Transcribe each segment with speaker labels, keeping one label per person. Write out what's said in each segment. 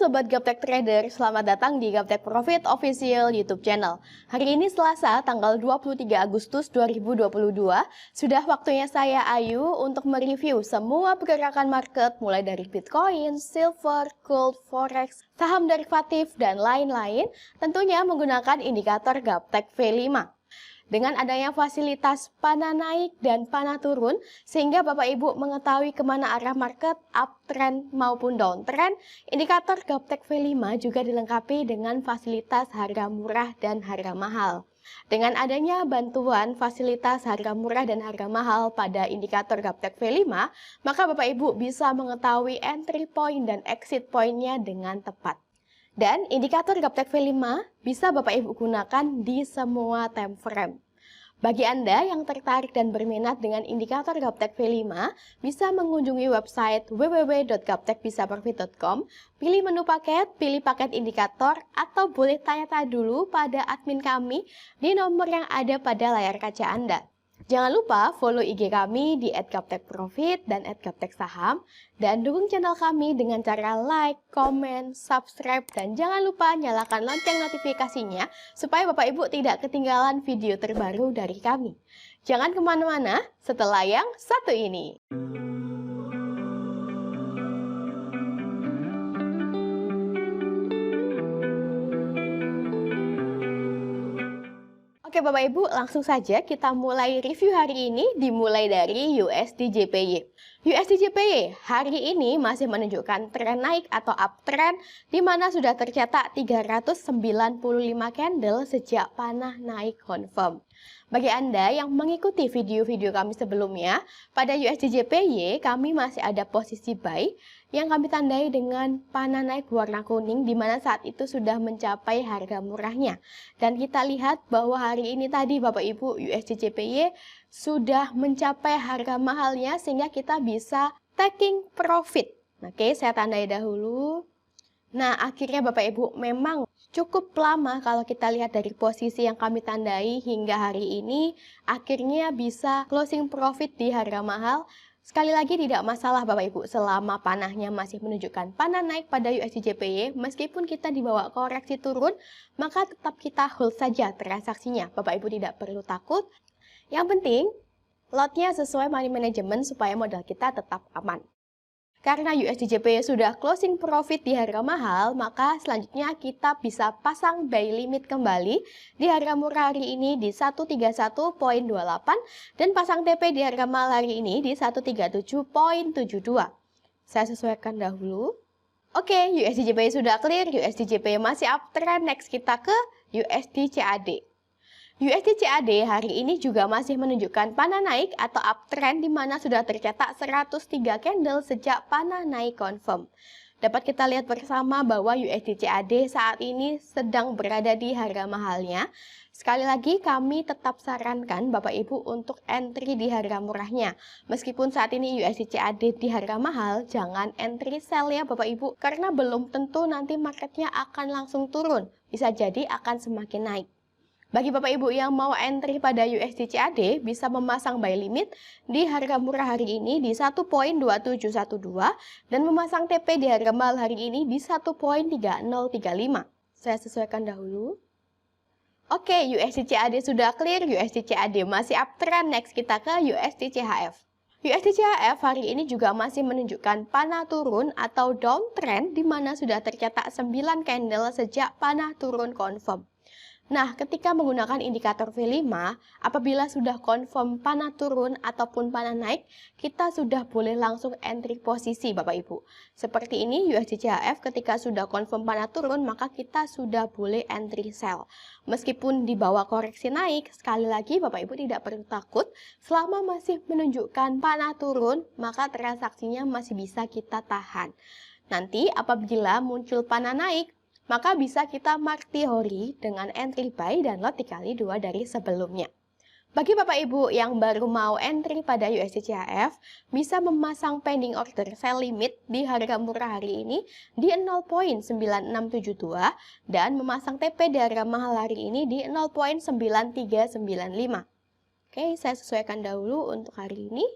Speaker 1: Sobat Gaptek Trader, selamat datang di Gaptek Profit Official YouTube channel. Hari ini Selasa, tanggal 23 Agustus 2022, sudah waktunya saya Ayu untuk mereview semua pergerakan market mulai dari Bitcoin, Silver, Gold, Forex, saham derivatif, dan lain-lain, tentunya menggunakan indikator Gaptek V5. Dengan adanya fasilitas panah naik dan panah turun, sehingga Bapak Ibu mengetahui kemana arah market, uptrend maupun downtrend, indikator Gaptek V5 juga dilengkapi dengan fasilitas harga murah dan harga mahal. Dengan adanya bantuan fasilitas harga murah dan harga mahal pada indikator Gaptek V5, maka Bapak Ibu bisa mengetahui entry point dan exit point-nya dengan tepat. Dan indikator Gaptek V5 bisa Bapak Ibu gunakan di semua time frame. Bagi Anda yang tertarik dan berminat dengan indikator Gaptek V5, bisa mengunjungi website www.gaptekbisaprofit.com, pilih menu paket, pilih paket indikator, atau boleh tanya-tanya dulu pada admin kami di nomor yang ada pada layar kaca Anda. Jangan lupa follow IG kami di @gaptekprofit dan @gapteksaham, dan dukung channel kami dengan cara like, comment, subscribe, dan jangan lupa nyalakan lonceng notifikasinya supaya Bapak Ibu tidak ketinggalan video terbaru dari kami. Jangan kemana-mana setelah yang satu ini. Oke Bapak Ibu, langsung saja kita mulai review hari ini dimulai dari USD/JPY. USD/JPY hari ini masih menunjukkan tren naik atau uptrend di mana sudah tercetak 395 candle sejak panah naik confirm. Bagi Anda yang mengikuti video-video kami sebelumnya, pada USD/JPY kami masih ada posisi buy yang kami tandai dengan panah naik warna kuning di mana saat itu sudah mencapai harga murahnya. Dan kita lihat bahwa hari ini tadi Bapak Ibu USD/JPY sudah mencapai harga mahalnya sehingga kita bisa taking profit. Oke, saya tandai dahulu. Nah, akhirnya Bapak Ibu memang cukup lama kalau kita lihat dari posisi yang kami tandai hingga hari ini, akhirnya bisa closing profit di harga mahal. Sekali lagi tidak masalah Bapak Ibu selama panahnya masih menunjukkan panah naik pada USD/JPY, meskipun kita dibawa koreksi turun, maka tetap kita hold saja transaksinya. Bapak Ibu tidak perlu takut. Yang penting, lotnya sesuai money management supaya modal kita tetap aman. Karena USD/JPY sudah closing profit di harga mahal, maka selanjutnya kita bisa pasang buy limit kembali di harga murah hari ini di 131.28 dan pasang TP di harga mahal hari ini di 137.72. Saya sesuaikan dahulu. Oke, USD/JPY sudah clear, USD/JPY masih uptrend, next kita ke USD/CAD. USD/CAD hari ini juga masih menunjukkan panah naik atau uptrend di mana sudah tercetak 103 candle sejak panah naik confirm. Dapat kita lihat bersama bahwa USD/CAD saat ini sedang berada di harga mahalnya. Sekali lagi kami tetap sarankan Bapak Ibu untuk entry di harga murahnya. Meskipun saat ini USD/CAD di harga mahal, jangan entry sell ya Bapak Ibu, karena belum tentu nanti marketnya akan langsung turun. Bisa jadi akan semakin naik. Bagi Bapak Ibu yang mau entry pada USD/CAD, bisa memasang buy limit di harga murah hari ini di 1.2712 dan memasang TP di harga mahal hari ini di 1.3035. Saya sesuaikan dahulu. Oke, USD/CAD sudah clear, USD/CAD masih uptrend, next kita ke USD/CHF. USD/CHF hari ini juga masih menunjukkan panah turun atau downtrend di mana sudah tercetak 9 candle sejak panah turun confirm. Nah, ketika menggunakan indikator V5, apabila sudah confirm panah turun ataupun panah naik, kita sudah boleh langsung entry posisi Bapak Ibu. Seperti ini USD/CHF ketika sudah confirm panah turun, maka kita sudah boleh entry sell. Meskipun di bawah koreksi naik, sekali lagi Bapak Ibu tidak perlu takut, selama masih menunjukkan panah turun, maka transaksinya masih bisa kita tahan. Nanti apabila muncul panah naik, maka bisa kita mark teori dengan entry buy dan lot dikali 2 dari sebelumnya. Bagi Bapak Ibu yang baru mau entry pada USD/CHF, bisa memasang pending order sell limit di harga murah hari ini di 0.9672 dan memasang TP di harga mahal hari ini di 0.9395. Oke, saya sesuaikan dahulu untuk hari ini.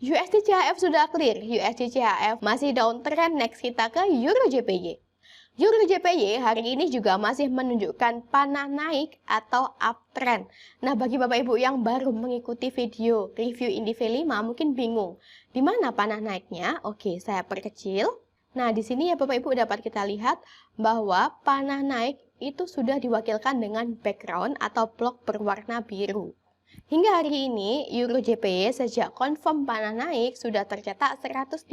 Speaker 1: USD/CHF sudah clear, USD/CHF masih downtrend, next kita ke Euro/JPY. Euro JPY hari ini juga masih menunjukkan panah naik atau uptrend. Nah, bagi Bapak Ibu yang baru mengikuti video review Indi V5 mungkin bingung, di mana panah naiknya? Oke, saya perkecil. Nah, di sini ya Bapak Ibu dapat kita lihat bahwa panah naik itu sudah diwakilkan dengan background atau blok berwarna biru. Hingga hari ini, Euro JPY sejak confirm panah naik sudah tercetak 113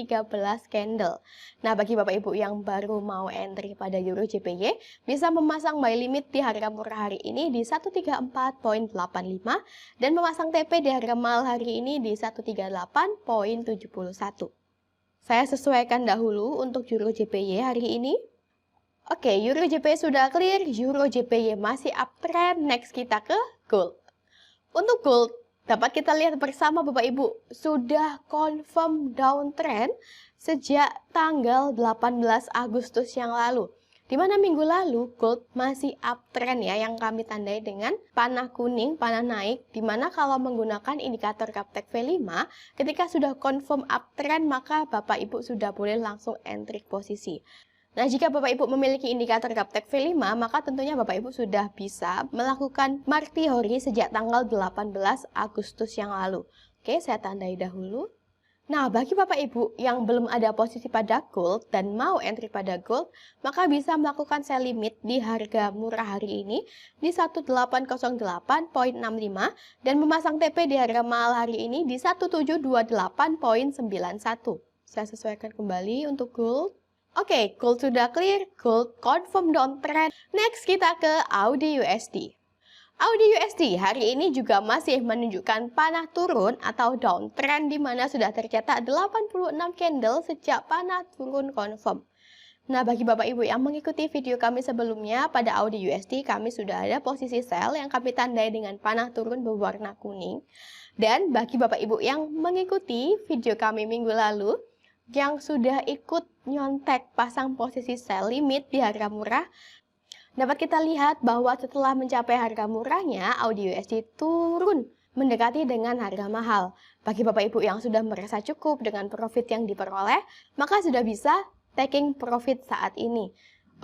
Speaker 1: candle. Nah, bagi Bapak Ibu yang baru mau entry pada Euro JPY, bisa memasang buy limit di harga murah hari ini di 134.85 dan memasang TP di harga mahal hari ini di 138.71. Saya sesuaikan dahulu untuk Euro JPY hari ini. Oke, Euro JPY sudah clear, Euro JPY masih uptrend, next kita ke gold. Untuk gold, dapat kita lihat bersama Bapak Ibu, sudah confirm downtrend sejak tanggal 18 Agustus yang lalu. Di mana minggu lalu gold masih uptrend ya, yang kami tandai dengan panah kuning, panah naik, di mana kalau menggunakan indikator Gaptek V5, ketika sudah confirm uptrend maka Bapak Ibu sudah boleh langsung entry posisi. Nah, jika Bapak Ibu memiliki indikator Gaptek V5, maka tentunya Bapak Ibu sudah bisa melakukan mark teori sejak tanggal 18 Agustus yang lalu. Oke, saya tandai dahulu. Nah, bagi Bapak Ibu yang belum ada posisi pada gold dan mau entry pada gold, maka bisa melakukan sell limit di harga murah hari ini di 1808.65 dan memasang TP di harga mahal hari ini di 1728.91. Saya sesuaikan kembali untuk gold. Oke, gold sudah clear, gold confirm downtrend. Next kita ke AUD USD. AUD USD hari ini juga masih menunjukkan panah turun atau downtrend di mana sudah tercetak 86 candle sejak panah turun confirm. Nah, bagi Bapak Ibu yang mengikuti video kami sebelumnya, pada AUD USD kami sudah ada posisi sell yang kami tandai dengan panah turun berwarna kuning. Dan bagi Bapak Ibu yang mengikuti video kami minggu lalu, yang sudah ikut nyontek pasang posisi sell limit di harga murah, dapat kita lihat bahwa setelah mencapai harga murahnya, AUD USD turun mendekati dengan harga mahal. Bagi Bapak Ibu yang sudah merasa cukup dengan profit yang diperoleh, maka sudah bisa taking profit saat ini.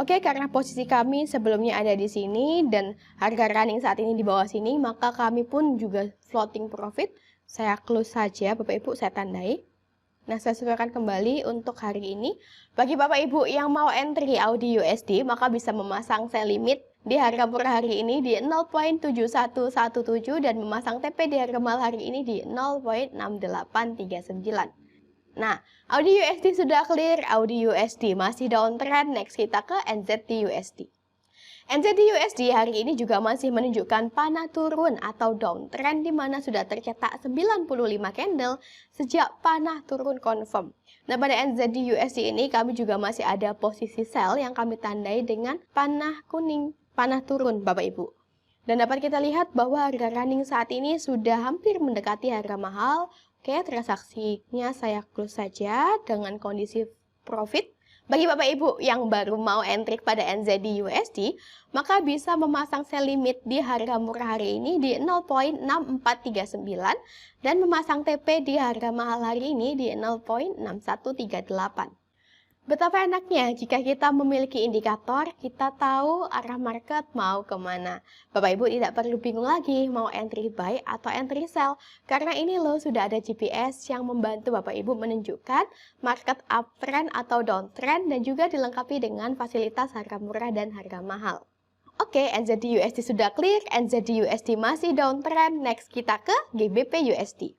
Speaker 1: Oke, karena posisi kami sebelumnya ada di sini dan harga running saat ini di bawah sini, maka kami pun juga floating profit. Saya close saja, Bapak Ibu, saya tandai. Nah, saya sesuaikan kembali untuk hari ini. Bagi Bapak Ibu yang mau entry AUD USD, maka bisa memasang sell limit di harga murah hari ini di 0.7117 dan memasang TP di harga mahal hari ini di 0.6839. Nah, AUD USD sudah clear, AUD USD masih downtrend, next kita ke NZD USD. NZD USD hari ini juga masih menunjukkan panah turun atau downtrend di mana sudah tercetak 95 candle sejak panah turun confirm. Nah, pada NZD USD ini kami juga masih ada posisi sell yang kami tandai dengan panah kuning, panah turun Bapak Ibu. Dan dapat kita lihat bahwa harga running saat ini sudah hampir mendekati harga mahal. Oke, transaksinya saya close saja dengan kondisi profit. Bagi Bapak Ibu yang baru mau entry pada NZD USD, maka bisa memasang sell limit di harga murah hari ini di 0.6439 dan memasang TP di harga mahal hari ini di 0.6138. Betapa enaknya jika kita memiliki indikator, kita tahu arah market mau kemana. Bapak Ibu tidak perlu bingung lagi mau entry buy atau entry sell, karena ini loh sudah ada GPS yang membantu Bapak Ibu menunjukkan market uptrend atau downtrend dan juga dilengkapi dengan fasilitas harga murah dan harga mahal. Oke, NZD USD sudah clear, NZD USD masih downtrend, next kita ke GBP USD.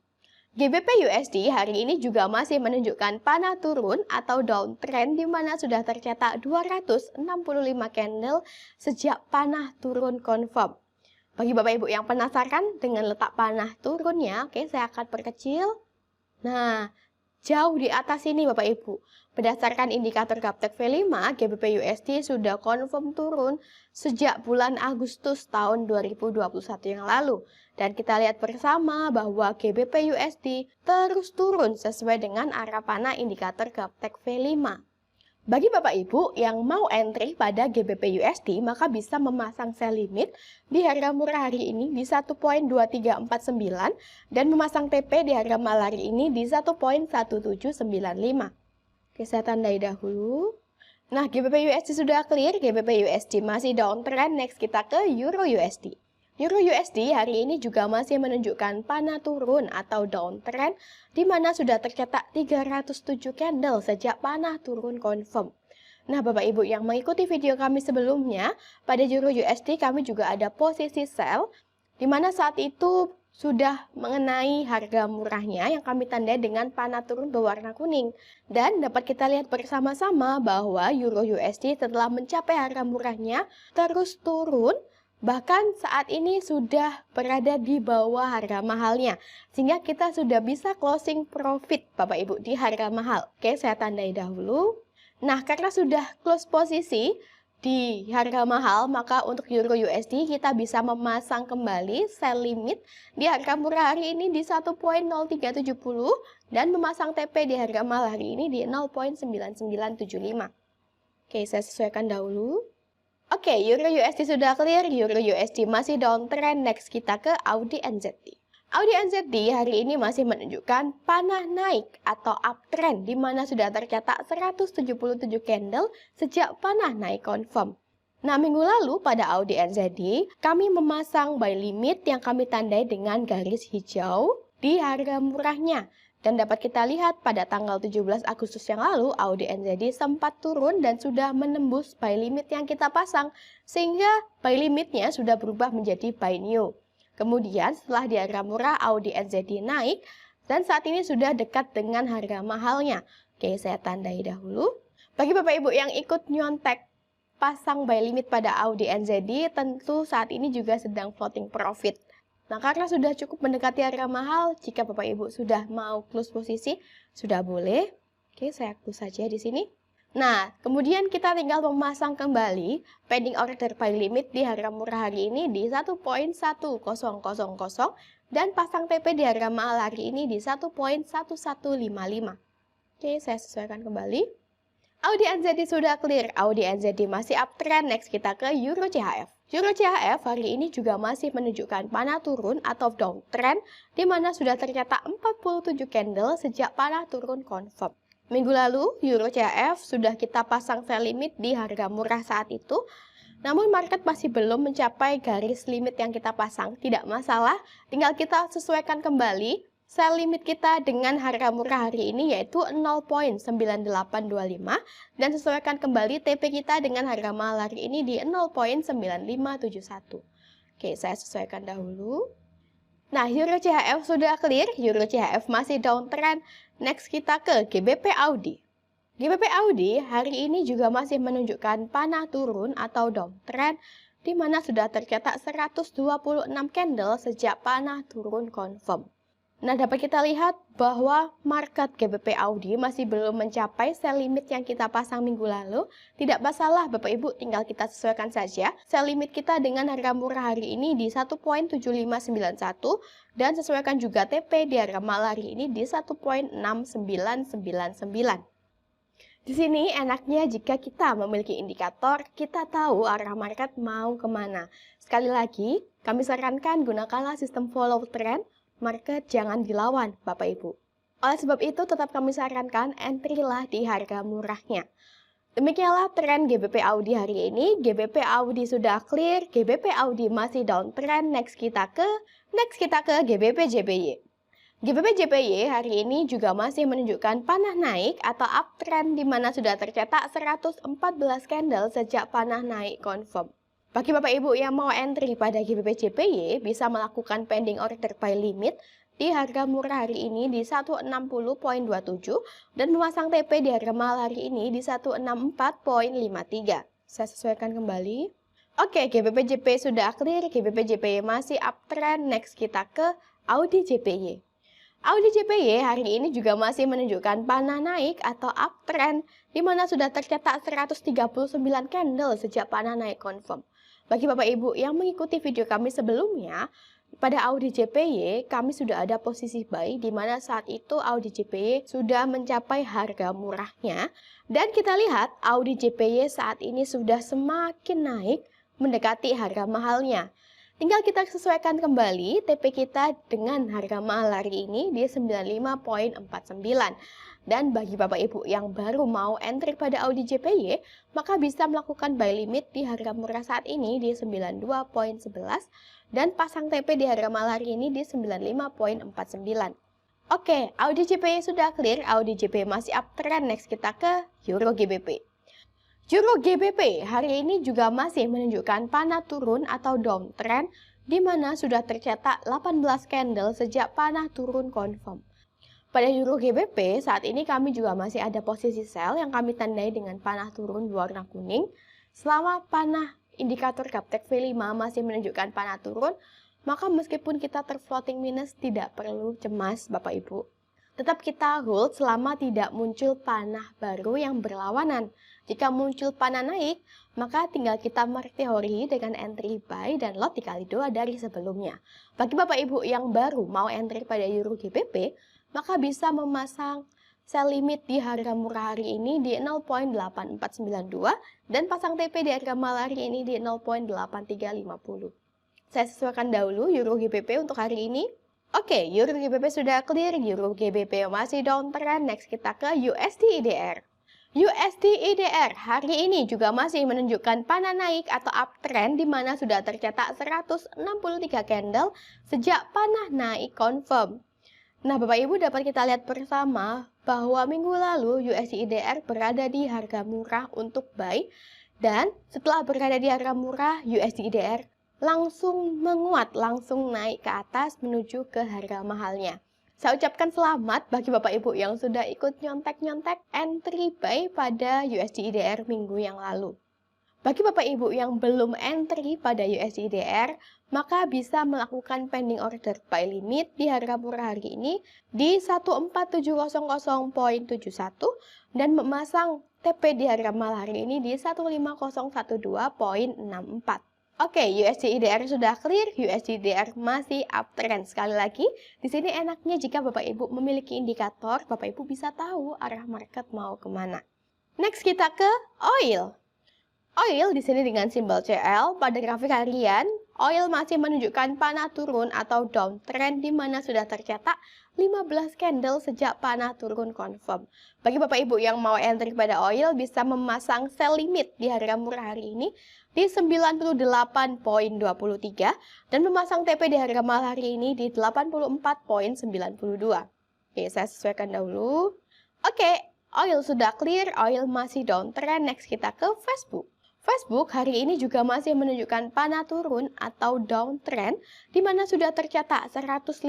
Speaker 1: GBP USD hari ini juga masih menunjukkan panah turun atau downtrend di mana sudah tercetak 265 candle sejak panah turun confirm. Bagi Bapak Ibu yang penasaran dengan letak panah turunnya, oke, saya akan perkecil. Nah, jauh di atas ini Bapak Ibu. Berdasarkan indikator Gaptek V5, GBP USD sudah confirm turun sejak bulan Agustus tahun 2021 yang lalu. Dan kita lihat bersama bahwa GBP USD terus turun sesuai dengan arah panah indikator Gaptek V5. Bagi Bapak Ibu yang mau entry pada GBP USD, maka bisa memasang sell limit di harga murah hari ini di 1.2349 dan memasang TP di harga mahal hari ini di 1.1795. Oke, saya tandai dahulu. Nah, GBP USD sudah clear, GBP USD masih downtrend, next kita ke Euro USD. Euro USD hari ini juga masih menunjukkan panah turun atau downtrend, di mana sudah tercetak 307 candle sejak panah turun confirm. Nah, Bapak Ibu yang mengikuti video kami sebelumnya, pada Euro USD kami juga ada posisi sell, di mana saat itu sudah mengenai harga murahnya yang kami tandai dengan panah turun berwarna kuning. Dan dapat kita lihat bersama-sama bahwa Euro USD setelah mencapai harga murahnya terus turun, bahkan saat ini sudah berada di bawah harga mahalnya. Sehingga kita sudah bisa closing profit Bapak Ibu di harga mahal. Oke, saya tandai dahulu. Nah, karena sudah close posisi di harga mahal, maka untuk Euro USD kita bisa memasang kembali sell limit di harga murah hari ini di 1.0370 dan memasang TP di harga mahal hari ini di 0.9975. Oke, saya sesuaikan dahulu. Oke, Euro USD sudah clear, Euro USD masih downtrend, next kita ke Audi NZD. Audi NZD hari ini masih menunjukkan panah naik atau uptrend di mana sudah tercatat 177 candle sejak panah naik confirm. Nah, minggu lalu pada Audi NZD kami memasang buy limit yang kami tandai dengan garis hijau di harga murahnya. Dan dapat kita lihat pada tanggal 17 Agustus yang lalu Audi NZD sempat turun dan sudah menembus buy limit yang kita pasang, sehingga buy limitnya sudah berubah menjadi buy new. Kemudian setelah di harga murah Audi NZD naik dan saat ini sudah dekat dengan harga mahalnya. Oke, saya tandai dahulu. Bagi Bapak Ibu yang ikut nyontek pasang buy limit pada Audi NZD, tentu saat ini juga sedang floating profit. Nah, karena sudah cukup mendekati harga mahal, jika Bapak Ibu sudah mau close posisi, sudah boleh. Oke, saya close saja di sini. Nah, kemudian kita tinggal memasang kembali pending order buy limit di harga murah hari ini di 1.1000 dan pasang TP di harga mahal hari ini di 1.1155. Oke, saya sesuaikan kembali. Audi NZD sudah clear, Audi NZD masih uptrend, next kita ke Euro CHF. Euro CHF hari ini juga masih menunjukkan panah turun atau downtrend, di mana sudah tercatat 47 candle sejak panah turun confirm. Minggu lalu, Euro CHF sudah kita pasang sell limit di harga murah saat itu. Namun market masih belum mencapai garis limit yang kita pasang. Tidak masalah, tinggal kita sesuaikan kembali sell limit kita dengan harga murah hari ini yaitu 0.9825 dan sesuaikan kembali TP kita dengan harga mahal hari ini di 0.9571. Oke, saya sesuaikan dahulu. Nah, Euro CHF sudah clear, Euro CHF masih downtrend. Next kita ke GBP Audi. GBP Audi hari ini juga masih menunjukkan panah turun atau downtrend, di mana sudah tercetak 126 candle sejak panah turun confirm. Nah, dapat kita lihat bahwa market GBP Audi masih belum mencapai sell limit yang kita pasang minggu lalu. Tidak masalah Bapak Ibu, tinggal kita sesuaikan saja sell limit kita dengan harga murah hari ini di 1.7591 dan sesuaikan juga TP di harga mahal hari ini di 1.6999. Di sini enaknya jika kita memiliki indikator, kita tahu arah market mau kemana. Sekali lagi, kami sarankan gunakanlah sistem follow trend. Market jangan dilawan, Bapak Ibu. Oleh sebab itu, tetap kami sarankan entry lah di harga murahnya. Demikianlah tren GBP Audi hari ini. GBP Audi sudah clear, GBP Audi masih downtrend. Next kita ke GBP JPY. GBP JPY hari ini juga masih menunjukkan panah naik atau uptrend di mana sudah tercetak 114 candle sejak panah naik confirm. Bagi Bapak Ibu yang mau entry pada GBP JPY bisa melakukan pending order buy limit di harga murah hari ini di 160.27 dan memasang TP di harga mahal hari ini di 164.53. Saya sesuaikan kembali. Oke, GBP JPY sudah clear, GBP JPY masih uptrend. Next kita ke Audi JPY. Audi JPY hari ini juga masih menunjukkan panah naik atau uptrend di mana sudah tercetak 139 candle sejak panah naik confirm. Bagi Bapak Ibu yang mengikuti video kami sebelumnya, pada Audi JPY kami sudah ada posisi buy di mana saat itu Audi JPY sudah mencapai harga murahnya dan kita lihat Audi JPY saat ini sudah semakin naik mendekati harga mahalnya. Tinggal kita sesuaikan kembali TP kita dengan harga mahal hari ini di 95.49. Dan bagi Bapak Ibu yang baru mau entry pada Audi JPY, maka bisa melakukan buy limit di harga murah saat ini di 92.11 dan pasang TP di harga mahal hari ini di 95.49. Oke, Audi JPY sudah clear, Audi JPY masih uptrend. Next kita ke Euro GBP. Euro GBP hari ini juga masih menunjukkan panah turun atau downtrend, di mana sudah tercetak 18 candle sejak panah turun confirm. Pada Euro GBP, saat ini kami juga masih ada posisi sell yang kami tandai dengan panah turun berwarna kuning. Selama panah indikator Gaptek V5 masih menunjukkan panah turun, maka meskipun kita terfloating minus tidak perlu cemas Bapak Ibu. Tetap kita hold selama tidak muncul panah baru yang berlawanan. Jika muncul panah naik, maka tinggal kita mark teori dengan entry buy dan lot dikali 2 dari sebelumnya. Bagi Bapak Ibu yang baru mau entry pada Euro GBP, maka bisa memasang sell limit di harga murah hari ini di 0.8492 dan pasang TP di harga mahal hari ini di 0.8350. Saya sesuaikan dahulu Euro GBP untuk hari ini. Oke, Euro GBP sudah clear, Euro GBP masih downtrend. Next kita ke USD IDR. USD IDR hari ini juga masih menunjukkan panah naik atau uptrend di mana sudah tercetak 163 candle sejak panah naik confirm. Nah, Bapak Ibu dapat kita lihat bersama bahwa minggu lalu USD IDR berada di harga murah untuk buy dan setelah berada di harga murah USD IDR langsung menguat, langsung naik ke atas menuju ke harga mahalnya. Saya ucapkan selamat bagi Bapak Ibu yang sudah ikut nyontek-nyontek entry buy pada USD IDR minggu yang lalu. Bagi Bapak Ibu yang belum entry pada USD IDR, maka bisa melakukan pending order buy limit di harga murah hari ini di 14700.71 dan memasang TP di harga mahal hari ini di 15012.64. Oke, USD IDR sudah clear, USD IDR masih uptrend. Sekali lagi, di sini enaknya jika Bapak Ibu memiliki indikator, Bapak Ibu bisa tahu arah market mau kemana. Next kita ke oil. Oil di sini dengan simbol CL pada grafik harian, oil masih menunjukkan panah turun atau downtrend di mana sudah tercetak 15 candle sejak panah turun confirm. Bagi Bapak Ibu yang mau entry pada oil bisa memasang sell limit di harga murah hari ini di 98.23 dan memasang TP di harga mahal hari ini di 84.92. Oke, saya sesuaikan dahulu. Oke, oil sudah clear, oil masih downtrend. Next kita ke Facebook. Facebook hari ini juga masih menunjukkan panah turun atau downtrend di mana sudah tercatat 159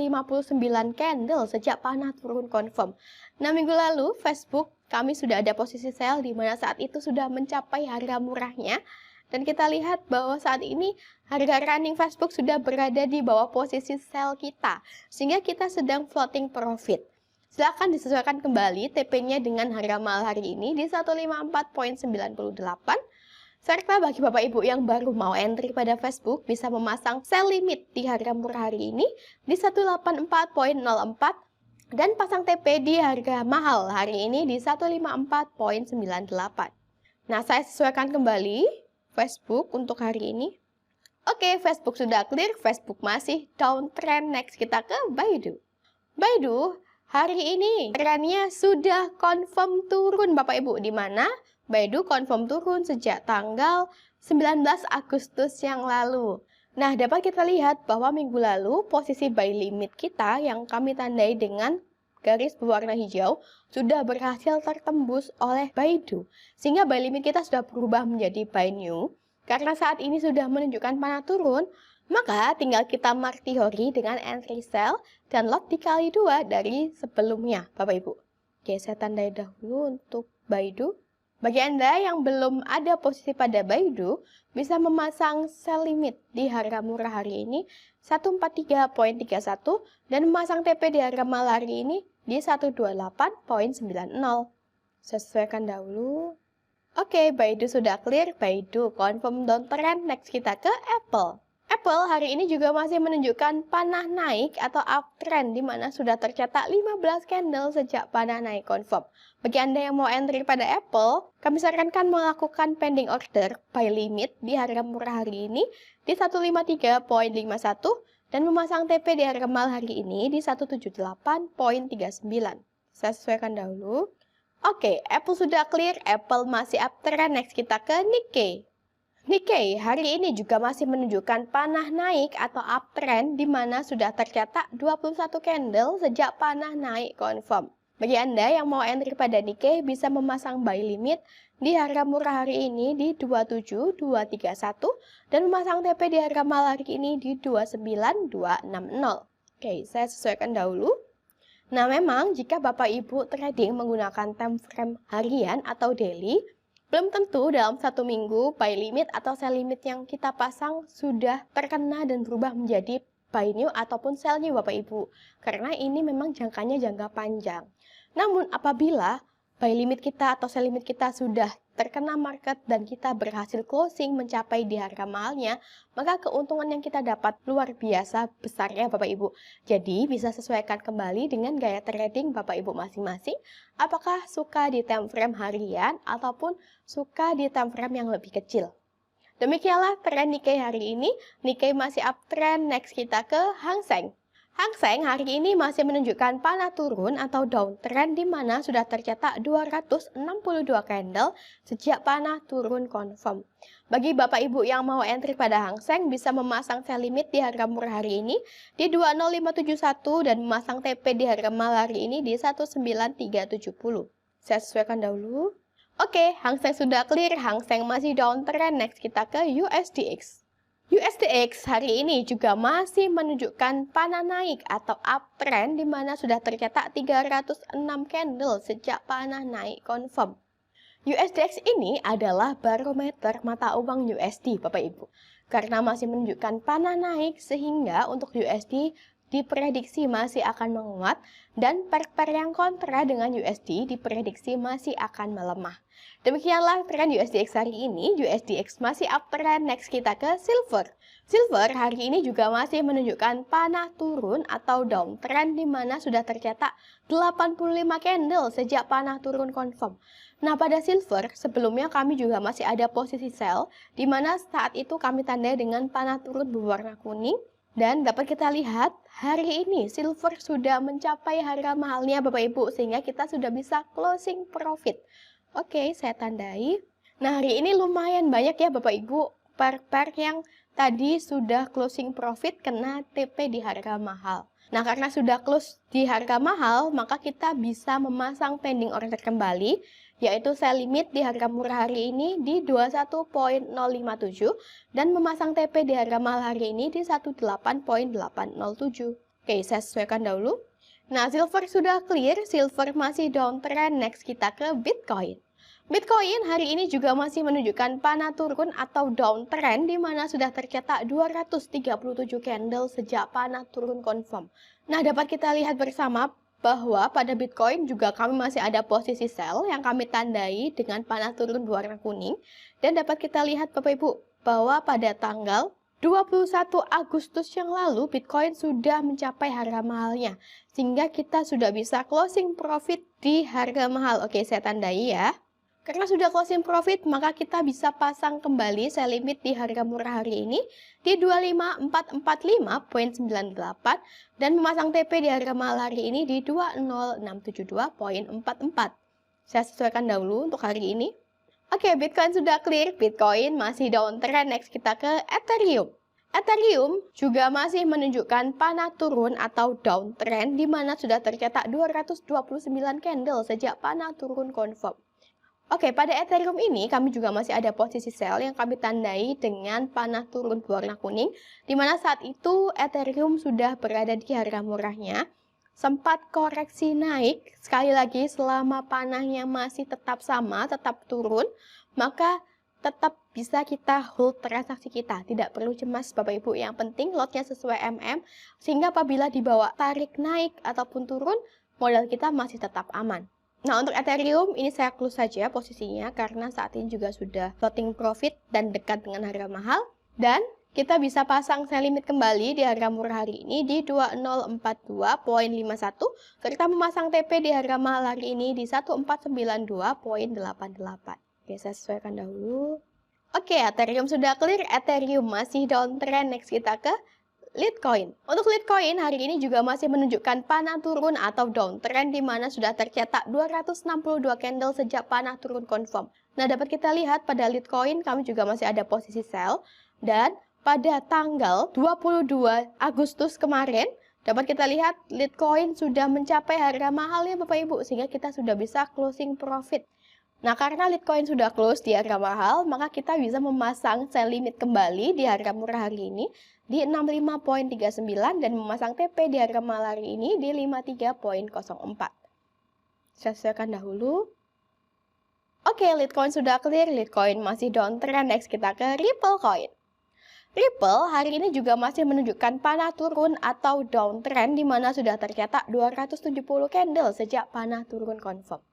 Speaker 1: candle sejak panah turun confirm. Nah, minggu lalu Facebook kami sudah ada posisi sell di mana saat itu sudah mencapai harga murahnya dan kita lihat bahwa saat ini harga running Facebook sudah berada di bawah posisi sell kita sehingga kita sedang floating profit. Silakan disesuaikan kembali TP-nya dengan harga mahal hari ini di 154.98. Serta bagi Bapak Ibu yang baru mau entry pada Facebook bisa memasang sell limit di harga murah hari ini di 184.04 dan pasang TP di harga mahal hari ini di 154.98. Nah, saya sesuaikan kembali Facebook untuk hari ini. Oke, Facebook sudah clear, Facebook masih downtrend. Next kita ke Baidu. Baidu hari ini trennya sudah confirm turun Bapak Ibu, di mana Baidu confirm turun sejak tanggal 19 Agustus yang lalu. Nah, dapat kita lihat bahwa minggu lalu posisi buy limit kita yang kami tandai dengan garis berwarna hijau sudah berhasil tertembus oleh Baidu. Sehingga buy limit kita sudah berubah menjadi buy new. Karena saat ini sudah menunjukkan panah turun, maka tinggal kita mark teori dengan entry sell dan lot dikali 2 dari sebelumnya, Bapak Ibu. Oke, saya tandai dahulu untuk Baidu. Bagi Anda yang belum ada posisi pada Baidu, bisa memasang sell limit di harga murah hari ini 143.31 dan memasang TP di harga mahal hari ini di 128.90. Saya sesuaikan dahulu. Oke, Baidu sudah clear, Baidu confirm downtrend. Next kita ke Apple. Apple hari ini juga masih menunjukkan panah naik atau uptrend di mana sudah tercatat 15 candle sejak panah naik confirm. Bagi Anda yang mau entry pada Apple, kami sarankan melakukan pending order buy limit di harga murah hari ini di 153.51 dan memasang TP di harga mahal hari ini di 178.39. Saya sesuaikan dahulu. Oke, Apple sudah clear, Apple masih uptrend. Next kita ke Nikkei. Nikkei hari ini juga masih menunjukkan panah naik atau uptrend di mana sudah tercatat 21 candle sejak panah naik confirm. Bagi Anda yang mau entry pada Nikkei bisa memasang buy limit di harga murah hari ini di 27231 dan memasang TP di harga mahal hari ini di 29260. Oke, saya sesuaikan dahulu. Nah, memang jika Bapak Ibu trading menggunakan time frame harian atau daily, belum tentu dalam satu minggu buy limit atau sell limit yang kita pasang sudah terkena dan berubah menjadi buy new ataupun sell new Bapak Ibu. Karena ini memang jangkanya jangka panjang. Namun apabila buy limit kita atau sell limit kita sudah terkena market dan kita berhasil closing mencapai di harga mahalnya, maka keuntungan yang kita dapat luar biasa besarnya Bapak Ibu. Jadi bisa sesuaikan kembali dengan gaya trading Bapak Ibu masing-masing. Apakah suka di time frame harian ataupun suka di time frame yang lebih kecil. Demikianlah tren Nikkei hari ini. Nikkei masih uptrend. Next kita ke Hang Seng. Hang Seng hari ini masih menunjukkan panah turun atau downtrend di mana sudah tercetak 262 candle sejak panah turun confirm. Bagi Bapak Ibu yang mau entry pada Hang Seng bisa memasang sell limit di harga murah hari ini di 20571 dan memasang TP di harga mahal hari ini di 19370. Saya sesuaikan dahulu. Oke, Hang Seng sudah clear, Hang Seng masih downtrend. Next kita ke USDX. USDX hari ini juga masih menunjukkan panah naik atau uptrend di mana sudah tercetak 306 candle sejak panah naik confirm. USDX ini adalah barometer mata uang USD Bapak Ibu. Karena masih menunjukkan panah naik sehingga untuk USD diprediksi masih akan menguat dan pair yang kontra dengan USD diprediksi masih akan melemah. Demikianlah tren USDX hari ini. USDX masih uptrend. Next kita ke silver. Silver hari ini juga masih menunjukkan panah turun atau downtrend di mana sudah tercetak 85 candle sejak panah turun confirm. Nah, pada silver sebelumnya kami juga masih ada posisi sell di mana saat itu kami tandai dengan panah turun berwarna kuning. Dan dapat kita lihat hari ini silver sudah mencapai harga mahalnya Bapak Ibu sehingga kita sudah bisa closing profit. Oke, saya tandai. Nah, hari ini lumayan banyak ya Bapak Ibu pair yang tadi sudah closing profit kena TP di harga mahal. Nah, karena sudah close di harga mahal, maka kita bisa memasang pending order kembali, yaitu sell limit di harga murah hari ini di 21.057 dan memasang TP di harga mahal hari ini di 18.807. Oke, saya sesuaikan dahulu. Nah, silver sudah clear, silver masih downtrend. Next kita ke Bitcoin. Bitcoin hari ini juga masih menunjukkan panah turun atau downtrend di mana sudah tercetak 237 candle sejak panah turun confirm. Nah, dapat kita lihat bersama bahwa pada Bitcoin juga kami masih ada posisi sell yang kami tandai dengan panah turun berwarna kuning. Dan dapat kita lihat Bapak Ibu bahwa pada tanggal 21 Agustus yang lalu Bitcoin sudah mencapai harga mahalnya. Sehingga kita sudah bisa closing profit di harga mahal. Oke, saya tandai ya. Karena sudah closing profit, maka kita bisa pasang kembali sell limit di harga murah hari ini di 25445.98 dan memasang TP di harga mahal hari ini di 20672.44. Saya sesuaikan dahulu untuk hari ini. Oke, Bitcoin sudah clear, Bitcoin masih downtrend. Next kita ke Ethereum. Ethereum juga masih menunjukkan panah turun atau downtrend di mana sudah tercetak 229 candle sejak panah turun confirm. Oke, pada Ethereum ini kami juga masih ada posisi sell yang kami tandai dengan panah turun berwarna kuning, di mana saat itu Ethereum sudah berada di harga murahnya, sempat koreksi naik, sekali lagi selama panahnya masih tetap sama, tetap turun, maka tetap bisa kita hold transaksi kita, tidak perlu cemas Bapak Ibu, yang penting lotnya sesuai sehingga apabila dibawa tarik naik ataupun turun, modal kita masih tetap aman. Nah, untuk Ethereum ini saya close saja posisinya karena saat ini juga sudah floating profit dan dekat dengan harga mahal. Dan kita bisa pasang sell limit kembali di harga murah hari ini di 2042.51 serta memasang TP di harga mahal hari ini di 1492.88. Oke, saya sesuaikan dahulu. Oke, Ethereum sudah clear, Ethereum masih downtrend. Next kita ke Litecoin. Untuk Litecoin hari ini juga masih menunjukkan panah turun atau downtrend di mana sudah tercetak 262 candle sejak panah turun confirm. Nah, dapat kita lihat pada Litecoin kami juga masih ada posisi sell dan pada tanggal 22 Agustus kemarin dapat kita lihat Litecoin sudah mencapai harga mahalnya Bapak Ibu sehingga kita sudah bisa closing profit. Nah, karena Litecoin sudah close di harga mahal, maka kita bisa memasang sell limit kembali di harga murah hari ini di 65.39 dan memasang TP di harga mahal hari ini di 53.04. Saya sesuaikan dahulu. Oke, Litecoin sudah clear, Litecoin masih downtrend. Next kita ke Ripple Coin. Ripple hari ini juga masih menunjukkan panah turun atau downtrend di mana sudah tercetak 270 candle sejak panah turun confirm.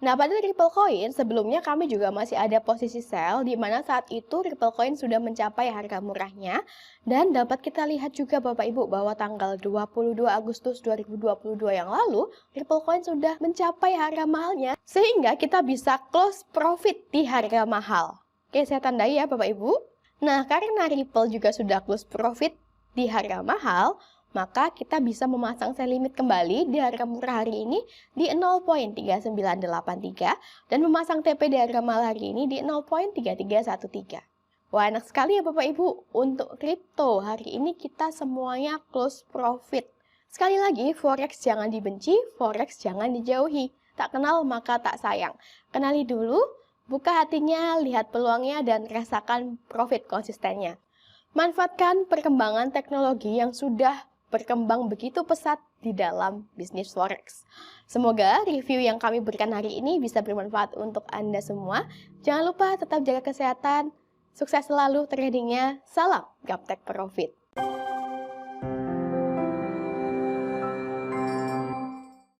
Speaker 1: Nah, pada Ripple Coin sebelumnya kami juga masih ada posisi sell di mana saat itu Ripple Coin sudah mencapai harga murahnya dan dapat kita lihat juga Bapak Ibu bahwa tanggal 22 Agustus 2022 yang lalu Ripple Coin sudah mencapai harga mahalnya sehingga kita bisa close profit di harga mahal. Oke, saya tandai ya Bapak Ibu. Nah, karena Ripple juga sudah close profit di harga mahal, maka kita bisa memasang sell limit kembali di harga murah hari ini di 0.3983 dan memasang TP di harga mahal hari ini di 0.3313. Wah, enak sekali ya Bapak Ibu. Untuk kripto hari ini kita semuanya close profit. Sekali lagi, forex jangan dibenci, forex jangan dijauhi. Tak kenal maka tak sayang. Kenali dulu, buka hatinya, lihat peluangnya dan rasakan profit konsistennya. Manfaatkan perkembangan teknologi yang sudah berkembang begitu pesat di dalam bisnis forex. Semoga review yang kami berikan hari ini bisa bermanfaat untuk Anda semua. Jangan lupa tetap jaga kesehatan. Sukses selalu tradingnya. Salam Gaptek Profit.